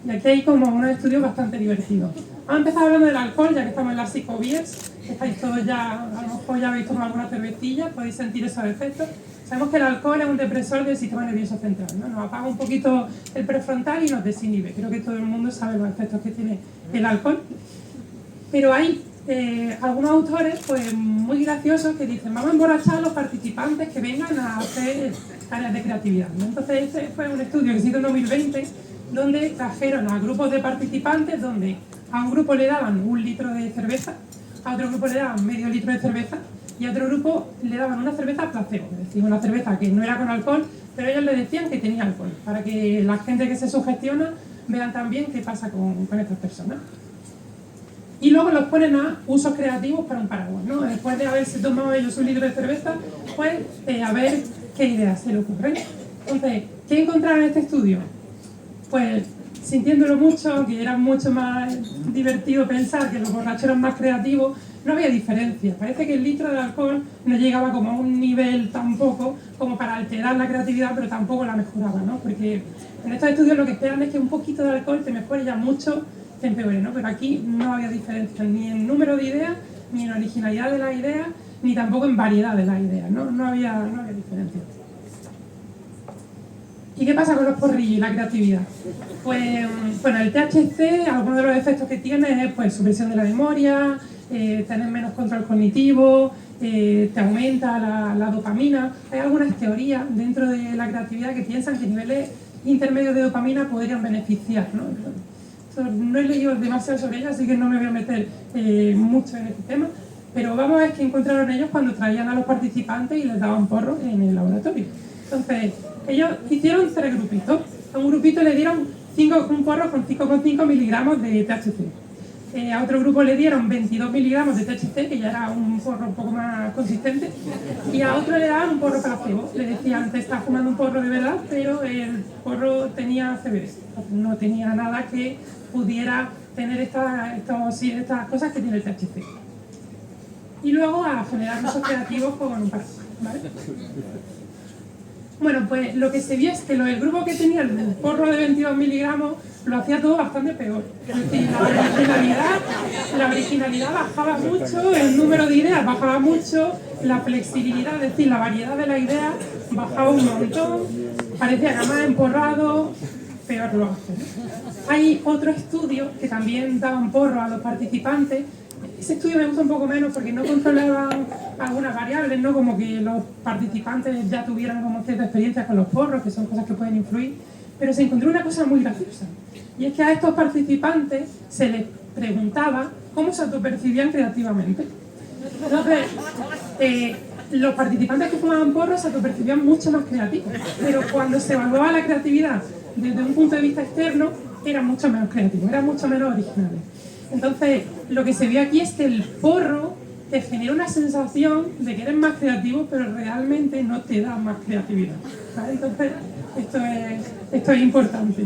Y aquí hay como unos estudios bastante divertidos. Vamos a empezar hablando del alcohol, ya que estamos en las psicobies. Estáis todos ya, a lo mejor ya habéis tomado alguna cervecilla, podéis sentir esos efectos. Sabemos que el alcohol es un depresor del sistema nervioso central, ¿no? Nos apaga un poquito el prefrontal y nos desinhibe. Creo que todo el mundo sabe los efectos que tiene el alcohol. Pero hay algunos autores pues, muy graciosos que dicen vamos a emborrachar a los participantes que vengan a hacer tareas de creatividad, ¿no? Entonces este fue un estudio que se hizo en 2020 donde trajeron a grupos de participantes donde a un grupo le daban 1 litro de cerveza, a otro grupo le daban medio litro de cerveza y a otro grupo le daban una cerveza placebo, es decir, una cerveza que no era con alcohol, pero ellos le decían que tenía alcohol, para que la gente que se sugestiona vean también qué pasa con estas personas. Y luego los ponen a usos creativos para un paraguas, ¿no? Después de haberse tomado ellos 1 litro de cerveza, pues a ver qué ideas se le ocurren. Entonces, ¿qué encontraron en este estudio? Pues sintiéndolo mucho, que era mucho más divertido pensar que los borrachos eran más creativos, no había diferencia. Parece que el litro de alcohol no llegaba como a un nivel tampoco como para alterar la creatividad, pero tampoco la mejoraba, ¿no? Porque en estos estudios lo que esperan es que un poquito de alcohol te mejore ya mucho, te empeore, ¿no? Pero aquí no había diferencia ni en número de ideas, ni en originalidad de las ideas, ni tampoco en variedad de las ideas, ¿no? No había diferencia. ¿Y qué pasa con los porrillos y la creatividad? Pues, bueno, el THC, algunos de los efectos que tiene es pues, supresión de la memoria, tener menos control cognitivo, te aumenta la dopamina. Hay algunas teorías dentro de la creatividad que piensan que niveles intermedios de dopamina podrían beneficiar, ¿no? No he leído demasiado sobre ellas, así que no me voy a meter mucho en este tema, pero vamos a ver qué encontraron ellos cuando traían a los participantes y les daban porro en el laboratorio. Entonces, ellos hicieron 3 grupitos. A un grupito le dieron un porro con 5,5 miligramos de THC. A otro grupo le dieron 22 miligramos de THC, que ya era un porro un poco más consistente, y a otro le daban un porro placebo. Le decían, te estás fumando un porro de verdad, pero el porro tenía CBD, no tenía nada que pudiera tener estas cosas que tiene el THC. Y luego a generar usos creativos con un paraguas, ¿vale? Bueno, pues lo que se vio es que el grupo que tenía el porro de 22 miligramos lo hacía todo bastante peor. Es decir, la originalidad bajaba mucho, el número de ideas bajaba mucho, la flexibilidad, es decir, la variedad de las ideas bajaba un montón, parecía nada más emporrado, peor lo hace. Hay otro estudio que también daban porro a los participantes. Ese estudio me gusta un poco menos porque no controlaban algunas variables, ¿no? Como que los participantes ya tuvieran como cierta experiencia con los porros, que son cosas que pueden influir, pero se encontró una cosa muy graciosa, y es que a estos participantes se les preguntaba cómo se autopercibían creativamente. Entonces, los participantes que fumaban porros se autopercibían mucho más creativos, pero cuando se evaluaba la creatividad desde un punto de vista externo, eran mucho menos creativos, eran mucho menos originales. Entonces, lo que se vio aquí es que el porro te genera una sensación de que eres más creativo, pero realmente no te da más creatividad, ¿vale? Entonces, esto es importante.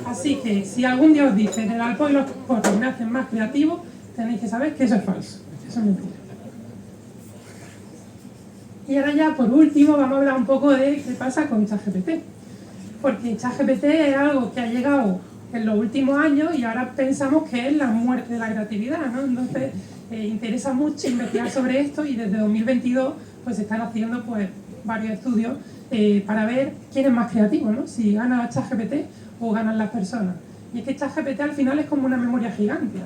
Así que, si algún día os dicen el alcohol y los porros me hacen más creativo, tenéis que saber que eso es falso, eso es mentira. Y ahora ya, por último, vamos a hablar un poco de qué pasa con ChatGPT. Porque ChatGPT es algo que ha llegado en los últimos años y ahora pensamos que es la muerte de la creatividad, ¿no? Entonces, interesa mucho investigar sobre esto y desde 2022 pues se están haciendo pues varios estudios para ver quién es más creativo, ¿no? Si gana ChatGPT o ganan las personas. Y es que ChatGPT al final es como una memoria gigante.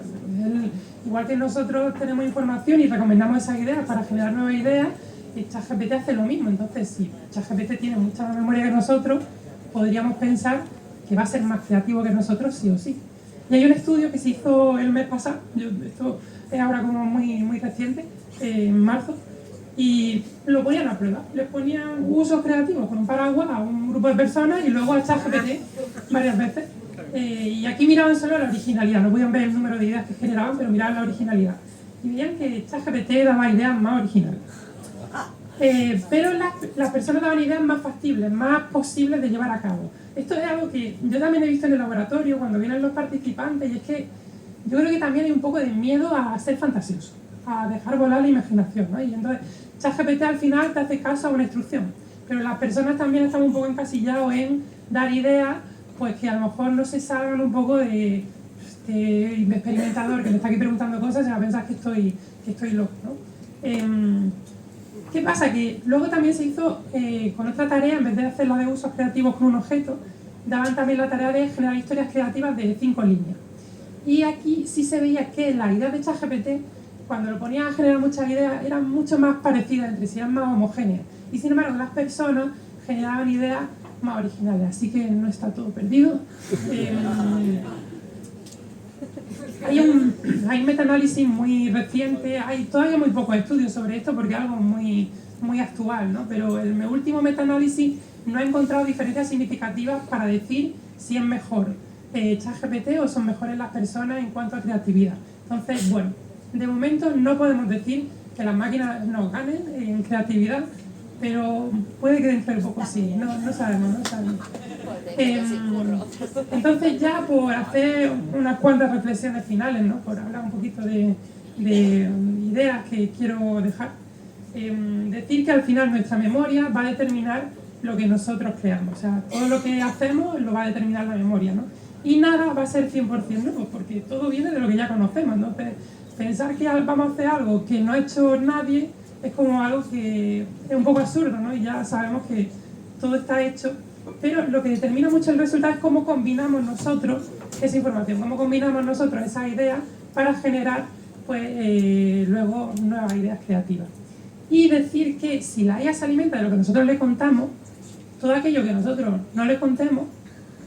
Igual que nosotros tenemos información y recomendamos esas ideas para generar nuevas ideas, ChatGPT hace lo mismo. Entonces, si ChatGPT tiene mucha más memoria que nosotros, podríamos pensar que va a ser más creativo que nosotros sí o sí. Y hay un estudio que se hizo el mes pasado, esto es ahora como muy reciente, en marzo, y lo ponían a prueba. Les ponían usos creativos con un paraguas a un grupo de personas y luego a ChatGPT varias veces. Y aquí miraban solo la originalidad, no podían ver el número de ideas que generaban, pero miraban la originalidad. Y veían que ChatGPT daba ideas más originales. Pero las personas daban ideas más factibles, más posibles de llevar a cabo. Esto es algo que yo también he visto en el laboratorio cuando vienen los participantes, y es que yo creo que también hay un poco de miedo a ser fantasioso, a dejar volar la imaginación, ¿no? Y entonces ChatGPT al final te hace caso a una instrucción, pero las personas también están un poco encasillados en dar ideas pues que a lo mejor no se salgan un poco de este experimentador que me está aquí preguntando cosas y va a pensar que estoy loco, ¿no? ¿Qué pasa? Que luego también se hizo con otra tarea, en vez de hacer la de usos creativos con un objeto, daban también la tarea de generar historias creativas de 5 líneas. Y aquí sí se veía que las ideas de ChatGPT, cuando lo ponían a generar muchas ideas, eran mucho más parecidas entre sí, eran más homogéneas. Y sin embargo, las personas generaban ideas más originales, así que no está todo perdido. Hay un metaanálisis muy reciente, hay todavía muy pocos estudios sobre esto porque es algo muy actual, ¿no? Pero el último metaanálisis no ha encontrado diferencias significativas para decir si es mejor ChatGPT o son mejores las personas en cuanto a creatividad. Entonces, bueno, de momento no podemos decir que las máquinas nos ganen en creatividad, pero puede que dentro de poco sí, no sabemos. Entonces ya por hacer unas cuantas reflexiones finales, ¿no? Por hablar un poquito de ideas que quiero dejar, decir que al final nuestra memoria va a determinar lo que nosotros creamos, o sea, todo lo que hacemos lo va a determinar la memoria, ¿no? Y nada va a ser 100% nuevo, porque todo viene de lo que ya conocemos. Entonces, pensar que vamos a hacer algo que no ha hecho nadie es como algo que es un poco absurdo, ¿no? Y ya sabemos que todo está hecho, pero lo que determina mucho el resultado es cómo combinamos nosotros esa información, cómo combinamos nosotros esas ideas para generar pues, luego nuevas ideas creativas. Y decir que si la IA se alimenta de lo que nosotros le contamos, todo aquello que nosotros no le contemos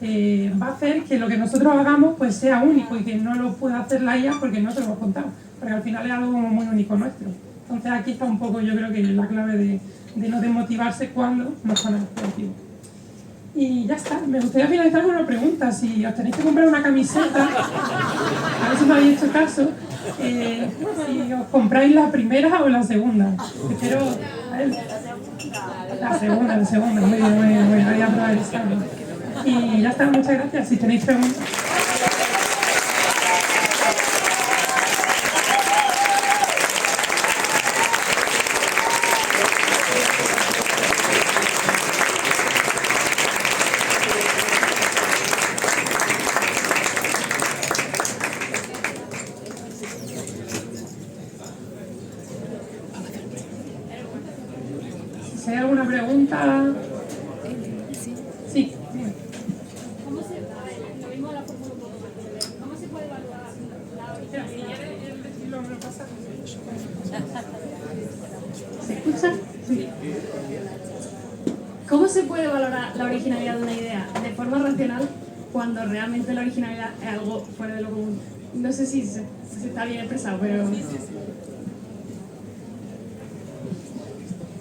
va a hacer que lo que nosotros hagamos pues sea único y que no lo pueda hacer la IA porque no se lo hemos contado, porque al final es algo muy único nuestro. Entonces aquí está un poco, yo creo que la clave de no desmotivarse cuando nos ponemos creativos. Y ya está, me gustaría finalizar con una pregunta. Si os tenéis que comprar una camiseta, a ver si me habéis hecho caso, si os compráis la primera o la segunda. Espero, la segunda, muy bien, voy a probar el examen. Y ya está, muchas gracias. Si tenéis preguntas. Si hay alguna pregunta. Sí. ¿Cómo se puede evaluar la originalidad? ¿Se escucha? Sí. ¿Cómo se puede valorar la originalidad de una idea de forma racional cuando realmente la originalidad es algo fuera de lo común? No sé si se está bien expresado, pero...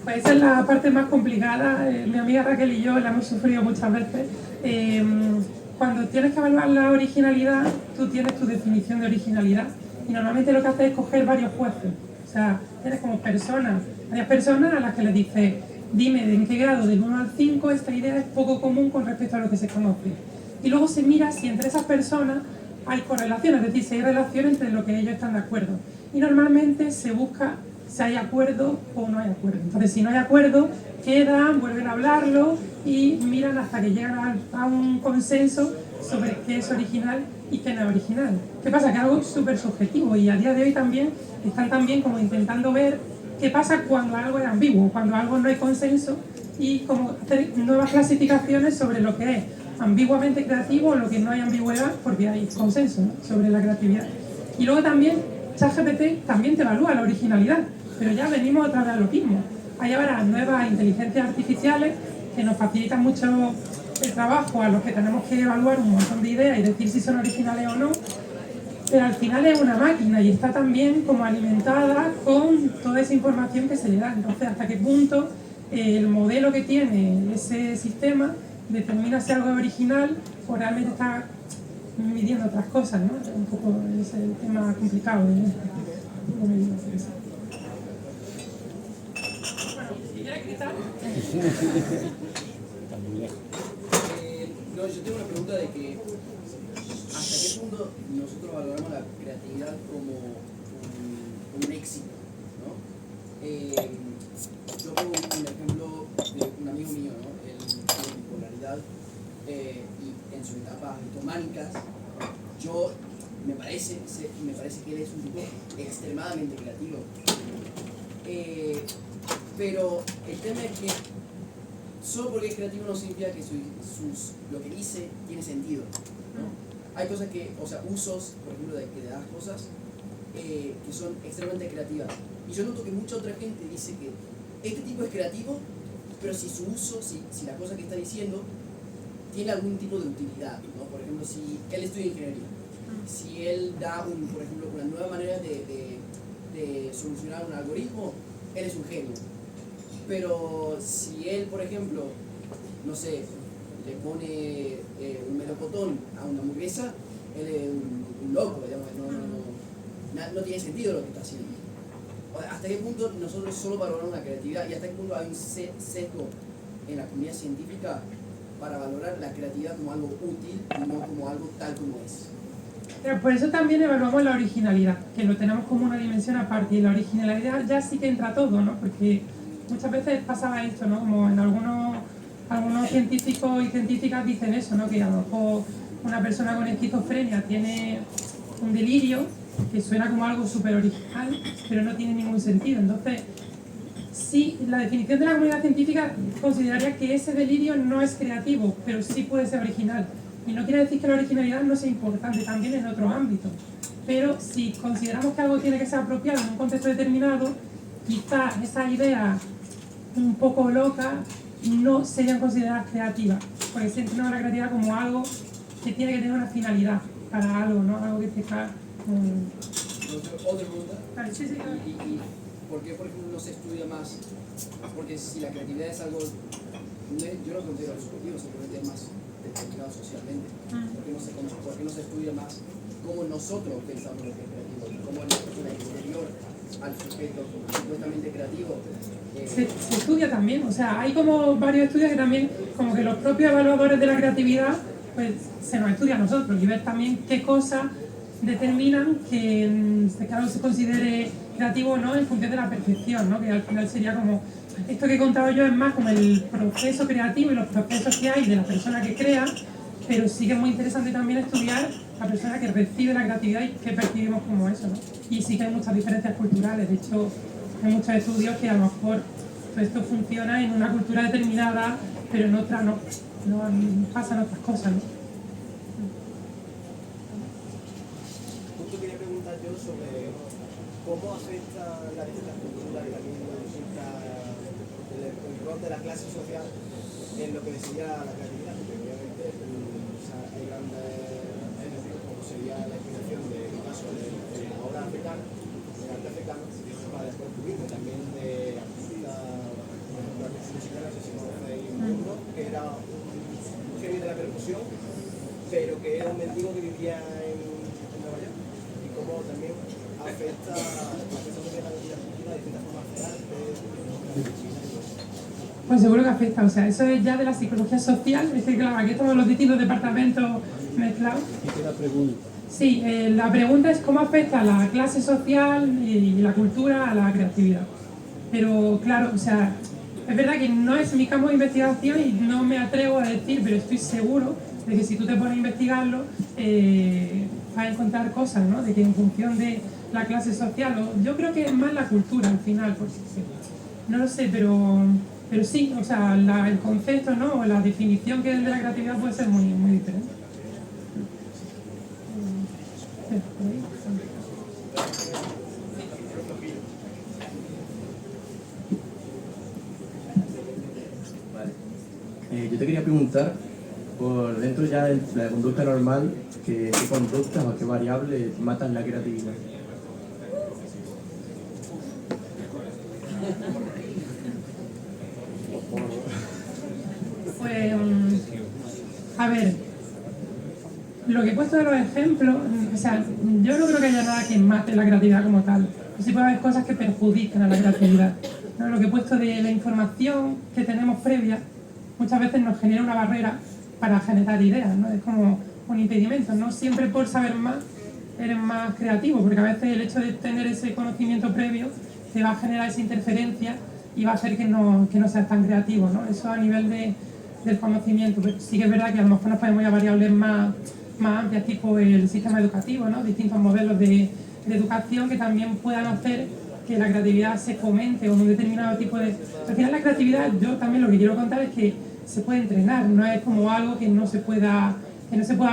Pues esa es la parte más complicada. Mi amiga Raquel y yo la hemos sufrido muchas veces. Cuando tienes que evaluar la originalidad, tú tienes tu definición de originalidad y normalmente lo que haces es coger varios jueces. O sea, tienes como varias personas a las que les dices, dime en qué grado del 1 al 5 esta idea es poco común con respecto a lo que se conoce. Y luego se mira si entre esas personas hay correlación, es decir, si hay relación entre lo que ellos están de acuerdo. Y normalmente se busca si hay acuerdo o no hay acuerdo. Entonces, si no hay acuerdo, quedan, vuelven a hablarlo y miran hasta que llegan a un consenso sobre qué es original y qué no es original. ¿Qué pasa? Que es algo súper subjetivo y a día de hoy también están también como intentando ver qué pasa cuando algo es ambiguo, cuando algo no hay consenso y como hacer nuevas clasificaciones sobre lo que es ambiguamente creativo o lo que no hay ambigüedad porque hay consenso, ¿no?, sobre la creatividad. Y luego también ChatGPT también te evalúa la originalidad, pero ya venimos otra vez a lo mismo. Hay ahora nuevas inteligencias artificiales que nos facilitan mucho el trabajo a los que tenemos que evaluar un montón de ideas y decir si son originales o no, pero al final es una máquina y está también como alimentada con toda esa información que se le da. Entonces, ¿hasta qué punto el modelo que tiene ese sistema determina si algo es original o realmente está midiendo otras cosas, ¿no? Un poco es el tema complicado de medir. Bueno, si quieres gritar. No, yo tengo una pregunta de que ¿hasta qué punto nosotros valoramos la creatividad como un éxito? ¿No? Yo pongo un ejemplo de un amigo mío, ¿no? Él tiene bipolaridad y en sus etapas hipomānicas, me parece que él es un tipo extremadamente creativo. Pero el tema es que solo porque es creativo no significa que lo que dice tiene sentido, ¿no? Hay cosas que, o sea, usos, por ejemplo, de que le das cosas que son extremadamente creativas. Y yo noto que mucha otra gente dice que este tipo es creativo, pero si su uso, si la cosa que está diciendo tiene algún tipo de utilidad, ¿no? Por ejemplo, si él estudia ingeniería, si él da, por ejemplo, una nueva manera de solucionar un algoritmo, él es un genio. Pero si él, por ejemplo, no sé, le pone un melocotón a una hamburguesa, él es un loco, digamos, no tiene sentido lo que está haciendo. ¿Hasta qué punto nosotros solo valoramos la creatividad y hasta qué punto hay un sesgo en la comunidad científica para valorar la creatividad como algo útil y no como algo tal como es? Pero por eso también evaluamos la originalidad, que lo tenemos como una dimensión aparte, y la originalidad ya sí que entra todo, ¿no? Porque muchas veces pasaba esto, ¿no? Como en algunos científicos y científicas dicen eso, ¿no? Que a lo mejor una persona con esquizofrenia tiene un delirio que suena como algo súper original, pero no tiene ningún sentido. Entonces, sí, la definición de la comunidad científica consideraría que ese delirio no es creativo, pero sí puede ser original. Y no quiere decir que la originalidad no sea importante también en otros ámbitos. Pero si consideramos que algo tiene que ser apropiado en un contexto determinado, quizás esa idea un poco loca no serían consideradas creativas, porque se entiende la creatividad como algo que tiene que tener una finalidad para algo, ¿no? Algo que tenga... Otra pregunta. Vale, sí. ¿Y por qué, por ejemplo, no se estudia más? Porque si la creatividad es algo, yo no considero subjetivo, simplemente es más determinado socialmente. ¿Por qué no se estudia más cómo nosotros pensamos lo que es creativo? Cómo la persona exterior al sujeto supuestamente creativo. Se estudia también, o sea, hay como varios estudios que también, como que los propios evaluadores de la creatividad, pues se nos estudia a nosotros y ver también qué cosas determinan que algo se considere creativo o no en función de la percepción, ¿no? Que al final sería como, esto que he contado yo es más como el proceso creativo y los procesos que hay de la persona que crea, pero sí que es muy interesante también estudiar la persona que recibe la creatividad y qué percibimos como eso, ¿no? Y sí que hay muchas diferencias culturales, de hecho hay muchos estudios que a lo mejor pues, esto funciona en una cultura determinada, pero en otra no pasan otras cosas, ¿no? Justo quería preguntar yo sobre cómo afecta la distintas culturas y también el rol de la clase social en lo que sería la creatividad, porque obviamente hay grandes ejemplos como sería la inspiración del caso de la obra africana, del arte africano, para después cubrirme también de artistas, por ejemplo, artistas musicales, no sé si conocéis uno, que era un genio de la percusión, pero que era un mendigo que vivía en Nueva York, y cómo también afecta también la cultura de distintas formas de arte, Pues seguro que afecta, o sea, eso es ya de la psicología social, es decir, claro, aquí estamos los distintos departamentos mezclados. Y te la pregunta, Sí, la pregunta es cómo afecta la clase social y la cultura a la creatividad. Pero claro, o sea, es verdad que no es mi campo de investigación y no me atrevo a decir, pero estoy seguro de que si tú te pones a investigarlo, vas a encontrar cosas, ¿no? De que en función de la clase social, o yo creo que es más la cultura al final, porque no lo sé, pero sí, o sea, el concepto, ¿no? O la definición que es de la creatividad puede ser muy, muy diferente. Vale. Yo te quería preguntar, por dentro ya de la conducta normal, ¿qué conductas o qué variables matan la creatividad? Pues, a ver, lo que he puesto de los ejemplos, o sea, yo no creo que haya nada que mate la creatividad como tal. Sí puede haber cosas que perjudican a la creatividad, ¿no? Lo que he puesto de la información que tenemos previa, muchas veces nos genera una barrera para generar ideas, ¿no? Es como un impedimento, no siempre por saber más eres más creativo, porque a veces el hecho de tener ese conocimiento previo te va a generar esa interferencia y va a hacer que no seas tan creativo, ¿no? Eso a nivel del conocimiento. Pero sí que es verdad que a lo mejor nos podemos ir a variables más amplias, tipo el sistema educativo, ¿no? Distintos modelos de educación que también puedan hacer que la creatividad se fomente con un determinado tipo de... Al final la creatividad, yo también lo que quiero contar es que se puede entrenar, no es como algo que no se pueda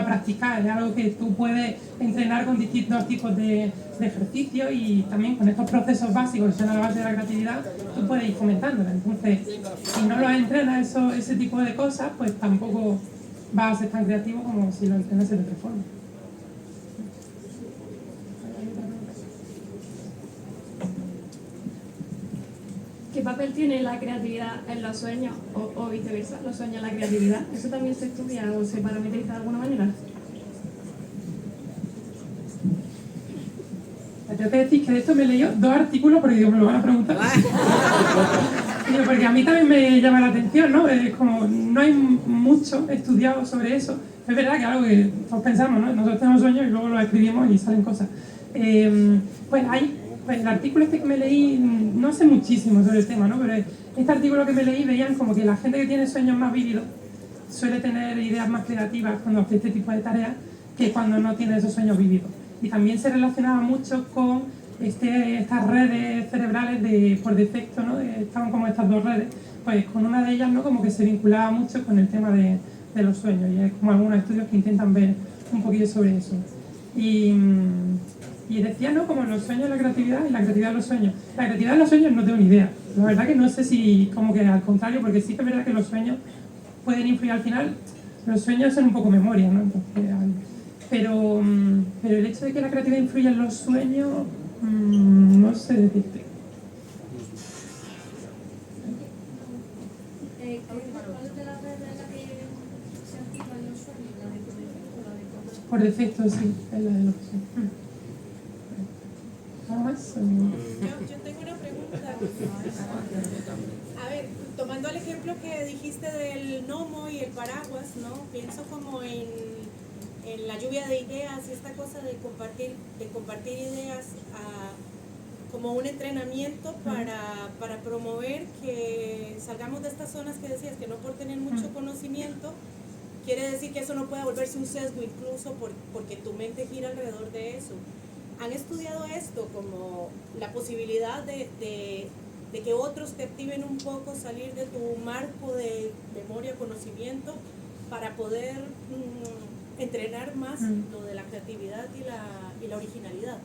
practicar, es algo que tú puedes entrenar con distintos tipos de ejercicios y también con estos procesos básicos que son a la base de la creatividad, tú puedes ir fomentándola. Entonces, si no lo entrenas ese tipo de cosas, pues tampoco vas a ser tan creativo como si lo entrenas de otra forma. ¿Qué papel tiene la creatividad en los sueños o viceversa, los sueños en la creatividad? ¿Eso también se estudia o se parametriza de alguna manera? Tengo que decir que de esto me he leído 2 artículos porque digo, me lo van a preguntar. Digo, porque a mí también me llama la atención, ¿no? Es como, no hay mucho estudiado sobre eso. Es verdad que es algo que todos pensamos, ¿no? Nosotros tenemos sueños y luego los escribimos y salen cosas. Pues el artículo este que me leí, no sé muchísimo sobre el tema, ¿no? Pero este artículo que me leí veían como que la gente que tiene sueños más vívidos suele tener ideas más creativas cuando hace este tipo de tareas que cuando no tiene esos sueños vívidos. Y también se relacionaba mucho con estas redes cerebrales por defecto, ¿no? Estaban como estas 2 redes, pues con una de ellas, ¿no? Como que se vinculaba mucho con el tema de los sueños, y hay como algunos estudios que intentan ver un poquillo sobre eso. Y decía, ¿no? Como los sueños, la creatividad y la creatividad de los sueños. La creatividad de los sueños no tengo ni idea. La verdad que no sé si como que al contrario, porque sí que es verdad que los sueños pueden influir al final. Los sueños son un poco memoria, ¿no? Entonces, pero el hecho de que la creatividad influya en los sueños, no sé decirte. ¿Cuál es de las redes en la que se activan los sueños? ¿La de por defecto o la de por Por defecto, sí, es la de los sueños. ¿Algo más? Yo tengo una pregunta. A ver, tomando el ejemplo que dijiste del gnomo y el paraguas, ¿no? Pienso como en la lluvia de ideas y esta cosa de compartir ideas como un entrenamiento para promover que salgamos de estas zonas que decías, que no por tener mucho conocimiento, quiere decir que eso no puede volverse un sesgo incluso porque tu mente gira alrededor de eso. ¿Han estudiado esto como la posibilidad de que otros te activen un poco, salir de tu marco de memoria, conocimiento, para poder entrenar más lo de la creatividad y la originalidad?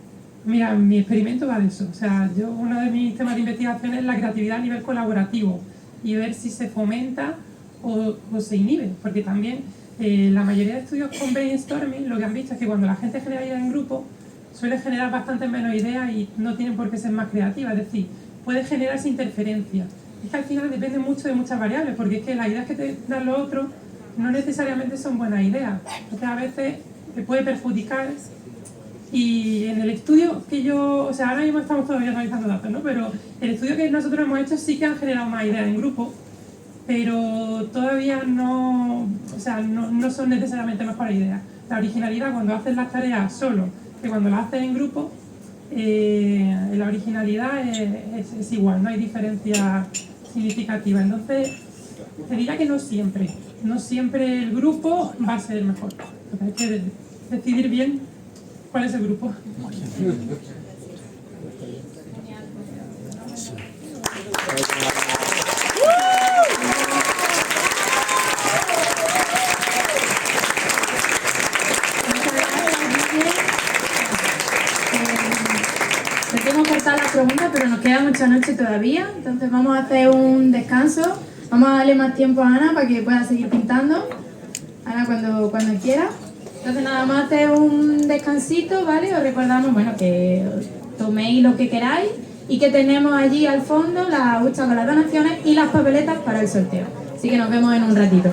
Mira, mi experimento va de eso. O sea, uno de mis temas de investigación es la creatividad a nivel colaborativo y ver si se fomenta o se inhibe, porque también la mayoría de estudios con brainstorming lo que han visto es que cuando la gente genera ideas en grupo suele generar bastante menos ideas y no tienen por qué ser más creativas, es decir, puede generarse interferencia. Es que al final depende mucho de muchas variables, porque es que las ideas que te dan los otros no necesariamente son buenas ideas, entonces a veces te puede perjudicar. Y en el estudio que o sea, ahora mismo estamos todavía analizando datos, ¿no? Pero el estudio que nosotros hemos hecho sí que han generado más ideas en grupo, pero todavía no son necesariamente mejores ideas. la originalidad cuando haces las tareas solo que cuando las haces en grupo, la originalidad es igual, no hay diferencia significativa. Entonces, te diría que no siempre el grupo va a ser el mejor. Entonces, hay que decidir bien cuál es el grupo. Tengo que cortar las preguntas, pero nos queda mucha noche todavía, entonces vamos a hacer un descanso. Vamos a darle más tiempo a Ana para que pueda seguir pintando. Ana, cuando quiera. Entonces nada más hacer un descansito, ¿vale? Os recordamos, bueno, que toméis lo que queráis y que tenemos allí al fondo la hucha con las donaciones y las papeletas para el sorteo. Así que nos vemos en un ratito.